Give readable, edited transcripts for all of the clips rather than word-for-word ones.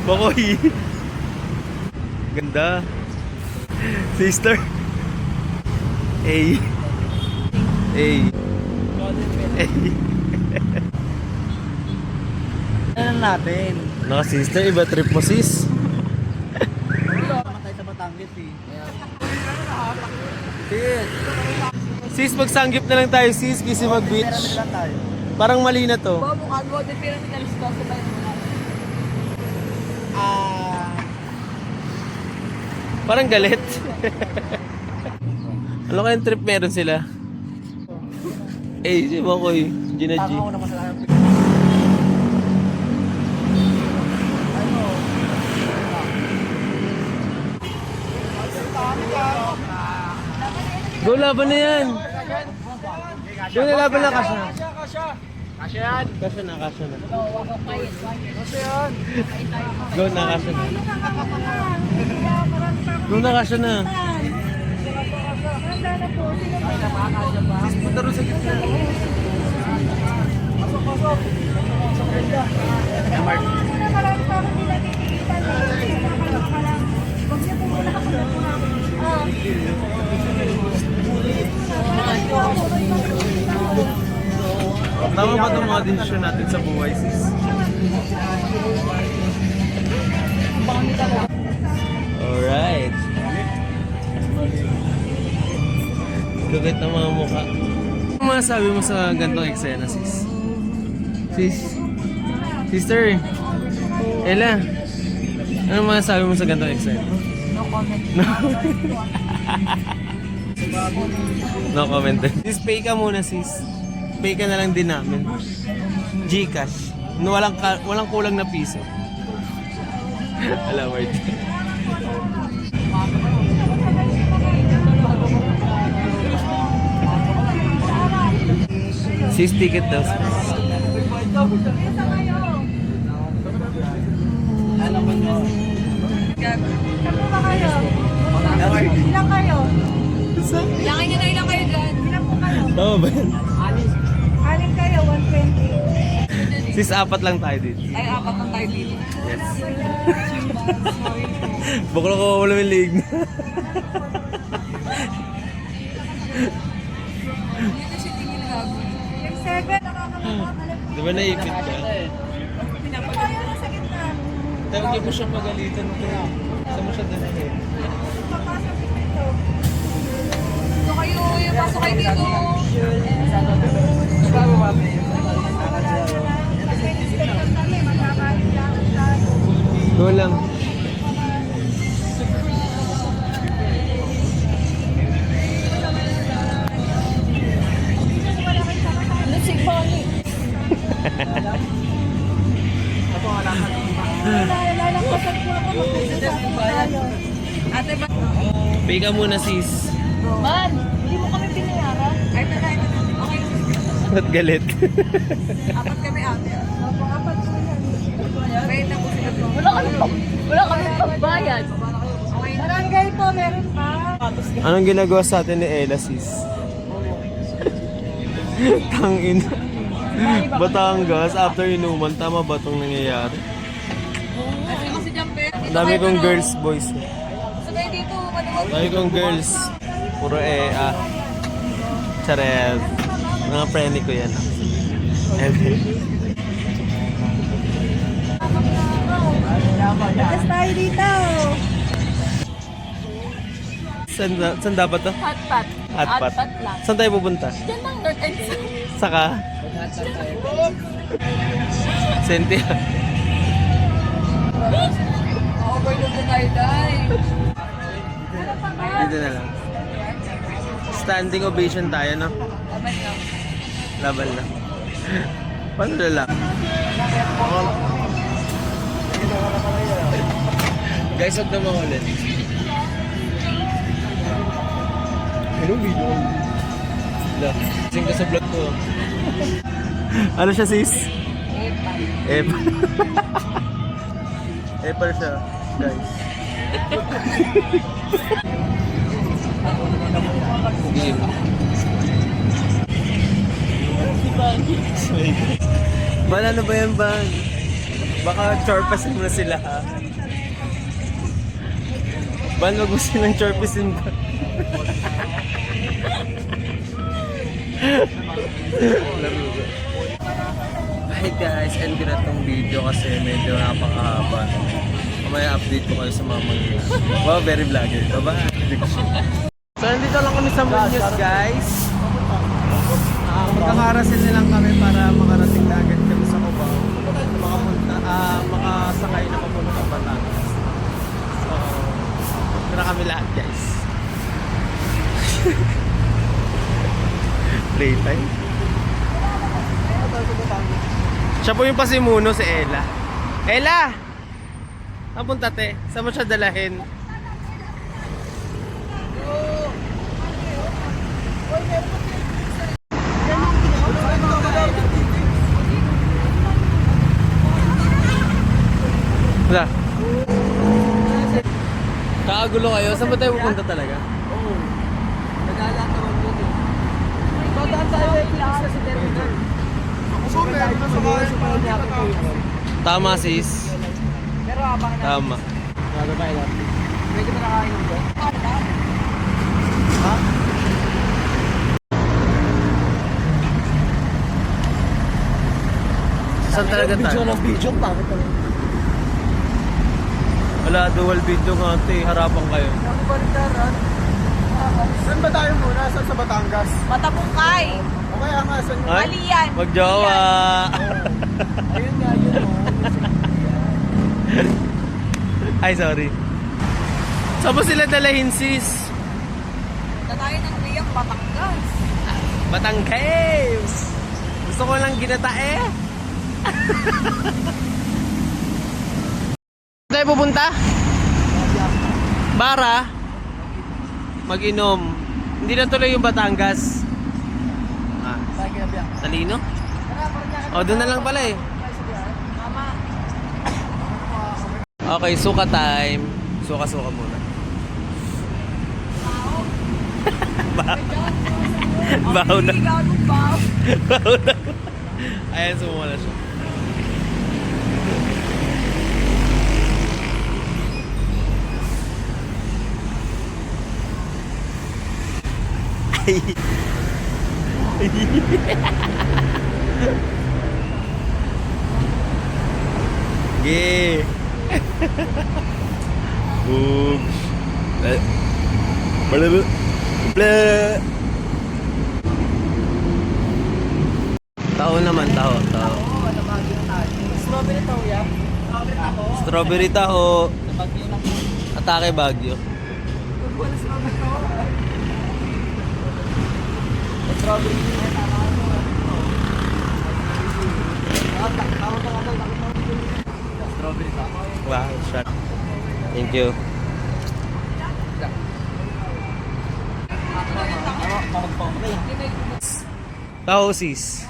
Bakoy. Ganda. Sister. A. A. A. Ano natin? Naka sister, iba trip mo sis. Matay sa Batangas eh. Sis. Sis, magsanggip na lang tayo sis kasi mag-beach. Pyramid lang tayo. Parang mali na to. Mukhaan mo, the pyramid is also by Parang galit. Ano kayang trip meron sila? Eh, si Bakoy. Gina G. Tama ko naman sa lahat. Go, laban na yan. Go na, laban na kasya. Kasya yan. Kasya na. Go na, kasya na. Go na, kasya na. Sis, punta rin sa gitna. Tama ba itong mga desisyon natin sa buhay, sis? Alright. Gagawin ng mga mukha. Ano masasabi mo sa gantong eksena, sis? Sis? Sister? Ella? Ano masasabi mo sa gantong eksena? No comment. No comment. Sis, pay ka muna, sis. Pay ka na lang din namin. Gcash. No, walang kulang na piso. Alam, wait. Sis, ticket daw. Ano ba kayo? Ilang kayo? Ilangan nyo na ilang kayo dyan. Ilang po kayo? Tama ba yan? Aling kayo, 120. Sis, apat lang tayo dito. Ay, apat lang tayo dito. Yes. Bukla ko wala yung leg na. Dito si Tingin Gabi. Yung 7, nakakamuha. Di ba naipit ka? Pinapagod. Sa gitna. Tawag mo siya pagalitan ko. Saan mo siya danahin? Papasok dito. Ito kayo, yung pasok kayo dito. Go lang. Lusig po ni. Lalakasag po ako. Ate ba? Pay ka muna, sis. Man, hindi mo kami binayaran. Ay, ito na. Okay. Ba't galit? Apat kami ate. Opo, apat po yan. Wait na po sila po. Wala kami pagbayad. Okay. Barangay po, meron pa. Anong ginagawa sa atin ni Ella, sis? Tangin. Batangas, after inuman, tama ba itong nangyayari? Kasi dyan, pe. Ang dami kong girls, boys. Sabay dito, manuwag. Ang dami kong girls. Puro Charet. Mga friendly ko yan. Lakas tayo dito. Saan dapat to? Hotpot. Hotpot. lang. Saan tayo pupunta? Diyan lang, North and South. Saka? Cynthia. Overload na tayo, Day. Dito na lang. Standing ovation tayo, no? Laban lang. Laban lang. Paano na lang? Guys, huwag na makulit. Anong video? Sing ka sa vlog ko. Ano siya, sis? Epal. Epal siya, guys. Game. Bal, ano ba yan, Bal? Baka chorpasin mo sila ha. Ban, wag mo silang chorpasin ba? Hi guys, end ko na tong video kasi medyo napakahaba. Mamaya update ko kayo sa mga mangyayari. Wow, very vlogger. Bye-bye. So, nandito lang kami sa Muñoz guys. Magkakarasin na lang kami para makarating na agad kami sa Cubao. Makasakay na papunta sa Batangas. So, ito na kami lahat guys. Playtime. Siya po yung pasimuno, si Ella. Ella! Napunta te. Saan mo siya dalahin? Wala. Kakagulo kayo. Saan ba tayo pupunta talaga? Oo. Nagala ka man dito. Dadaan tayo sa terminal. Tama sis. Pero abang na. Tama. Nagabay lang. Pwede mo nakakain mo ba? Ha? Saan talaga tayo? Video ng video, bakit talaga? Wala, dual video nga ate. Harapan kayo. Ako baliktaran. Saan ba tayo muna? Saan sa Batangas? Patapungkay. O kaya nga, saan Ay, Mali yan. magjowa. Ayun nga, yun o. Ay, sorry. Saan mo sila dalahin sis? Punta tayo ng Riyang Batangas. Batangas! Gusto ko lang ginatae. Saan tayo pupunta? Bara? Mag-inom. Hindi na tuloy yung Batangas. Ah, Lagi na biyak. talino? O, doon na lang pala eh. Mama. Okay, suka time. Suka-suka muna. Baho na. Baho. Baho na. Ayan, sumula siya. Ge. Bugs. Blah. Blah. Tao naman, tao. Strawberry taho yan. Strawberry taho. Bagyo lang. Atake Bagyo. Strawberry. Strawberry taho. Wow, shot. Thank you. Taho sis.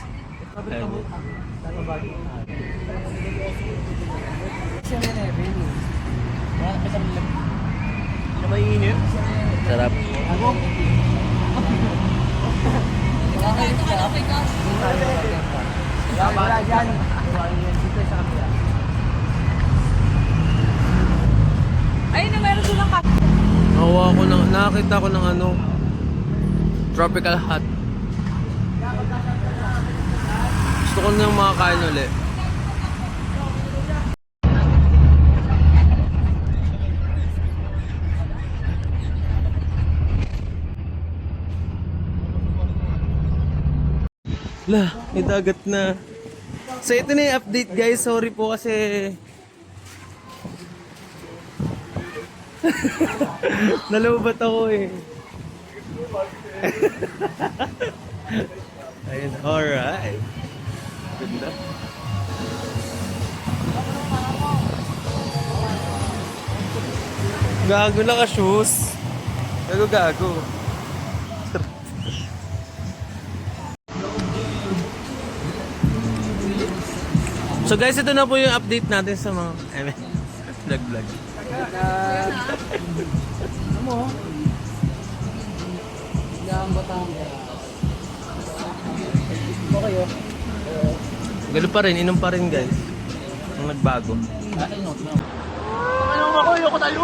Sarap. Wala dyan. Dito sa kapila. Ayun na, meron silang Nakuha ko ng, nakakita ko ng ano, tropical hot. Gusto ko na yung mga kain ulit. Lah, may dagat na. So ito na yung update guys. Sorry po kasi nalobat ako eh. Ayun, alright. Ganda. Gago na ka shoes. Gago. So guys, ito na po yung update natin sa mga vlog. Ano mo? Yang Batangas. Okay oh. Galo pa rin, inom pa rin guys. Nung nagbago. Ano ako, ayoko tayo!